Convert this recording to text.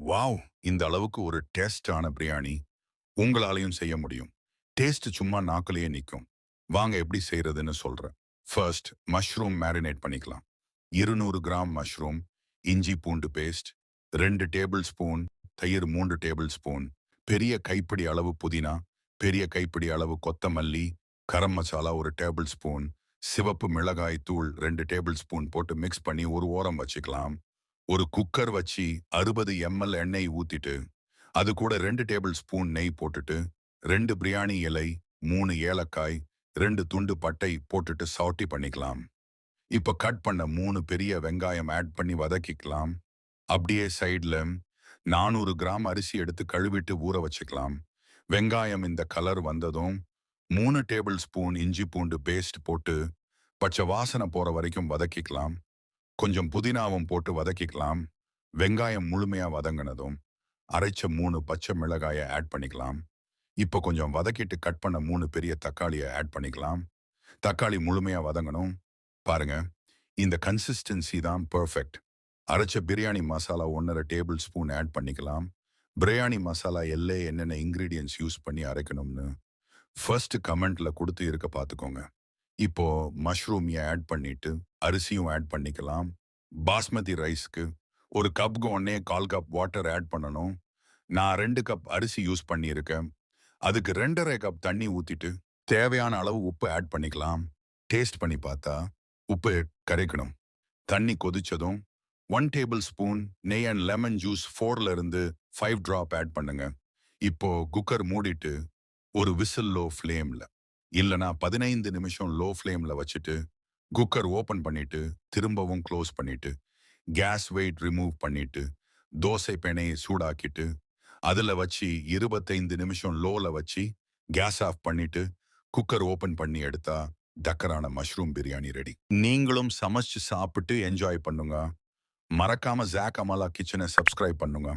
Wow! இந்த அளவுக்கு ஒரு டேஸ்டான பிரியாணி உங்களாலயும் செய்ய முடியும். டேஸ்ட் சும்மா நாக்குலயே நிக்கும். வாங்க எப்படி செய்றதுன்னு சொல்றேன். ஃபர்ஸ்ட் மஷ்ரூம் மேரினேட் பண்ணிக்கலாம். 200 கிராம் மஷ்ரூம், இஞ்சி பூண்டு பேஸ்ட், 2 டேபிள் ஸ்பூன் தயிர், 3 டேபிள் ஸ்பூன், பெரிய கைப்பிடி அளவு புதினா, பெரிய கைப்பிடி அளவு கொத்தமல்லி, கரம் மசாலா 1 டேபிள் ஸ்பூன், சிவப்பு மிளகாய் தூள் 2 டேபிள் ஸ்பூன் போட்டு மிக்ஸ் பண்ணி ஒரு ஓரம் வச்சுக்கலாம். ஒரு குக்கர் வச்சு 60 ml எண்ணெய் ஊத்திட்டு, அது கூட 2 டேபிள் ஸ்பூன் நெய் போட்டுட்டு, 2 பிரியாணி இலை, 3 ஏலக்காய், 2 துண்டு பட்டை போட்டுட்டு சவுட்டி பண்ணிக்கலாம். இப்ப கட் பண்ண 3 பெரிய வெங்காயம் ஆட் பண்ணி வதக்கிக்கலாம். அப்படியே சைடுல 400 கிராம் அரிசி எடுத்து கழுவிட்டு ஊற வச்சுக்கலாம். வெங்காயம் இந்த கலர் வந்ததும் 3 டேபிள் ஸ்பூன் இஞ்சி பூண்டு பேஸ்ட் போட்டு பச்சை வாசனை போற வரைக்கும் வதக்கிக்கலாம். கொஞ்சம் புதினாவும் போட்டு வதக்கிக்கலாம். வெங்காயம் முழுமையா வதங்கினதும் அரைச்ச 3 பச்சை மிளகாயை ஆட் பண்ணிக்கலாம். இப்போ கொஞ்சம் வதக்கிட்டு கட் பண்ண 3 பெரிய தக்காளியை ஆட் பண்ணிக்கலாம். தக்காளி முழுமையா வதங்கணும். பாருங்க, இந்த கன்சிஸ்டன்சி தான் பெர்ஃபெக்ட். அரைச்ச biryani masala 1½ tablespoon add பண்ணிக்கலாம். பிரியாணி மசாலா என்னென்ன இன்கிரீடியன்ஸ் யூஸ் பண்ணி அரைக்கணும்னு ஃபர்ஸ்ட் கமெண்ட்ல கொடுத்து இருக்க பார்த்துக்கோங்க. இப்போ மஷ்ரூம் ஆட் பண்ணிட்டு அரிசியும் ஆட் பண்ணிக்கலாம். பாஸ்மதி ரைஸ்க்கு ஒரு கப்புக்கு 1 கப் வாட்டர் ஆட் பண்ணணும். நான் 2 கப் அரிசி யூஸ் பண்ணியிருக்கேன். அதுக்கு 2½ கப் தண்ணி ஊத்திட்டு தேவையான அளவு உப்பு ஆட் பண்ணிக்கலாம். டேஸ்ட் பண்ணி பார்த்தா உப்பு கரைக்கணும். தண்ணி கொதிச்சதும் 1 டேபிள் ஸ்பூன் நெய் அண்ட் லெமன் ஜூஸ் 4ல இருந்து 5 டிராப் ஆட் பண்ணுங்க. இப்போ குக்கர் மூடிட்டு ஒரு விசில் லோ ஃப்ளேம்ல இல்லனா 15 நிமிஷம் லோ ஃப்ளேம்ல வச்சுட்டு குக்கர் ஓபன் பண்ணிட்டு திரும்பவும் க்ளோஸ் பண்ணிட்டு கேஸ் வெயிட் ரிமூவ் பண்ணிட்டு தோசை பேனையை சூடாக்கிட்டு அதுல வச்சு 25 நிமிஷம் லோல வச்சு கேஸ் ஆஃப் பண்ணிட்டு குக்கர் ஓபன் பண்ணி எடுத்தா டக்கரான மஷ்ரூம் பிரியாணி ரெடி. நீங்களும் சமைச்சு சாப்பிட்டு என்ஜாய் பண்ணுங்க. மறக்காம ஜாக் அமலா கிச்சனை சப்ஸ்கிரைப் பண்ணுங்க.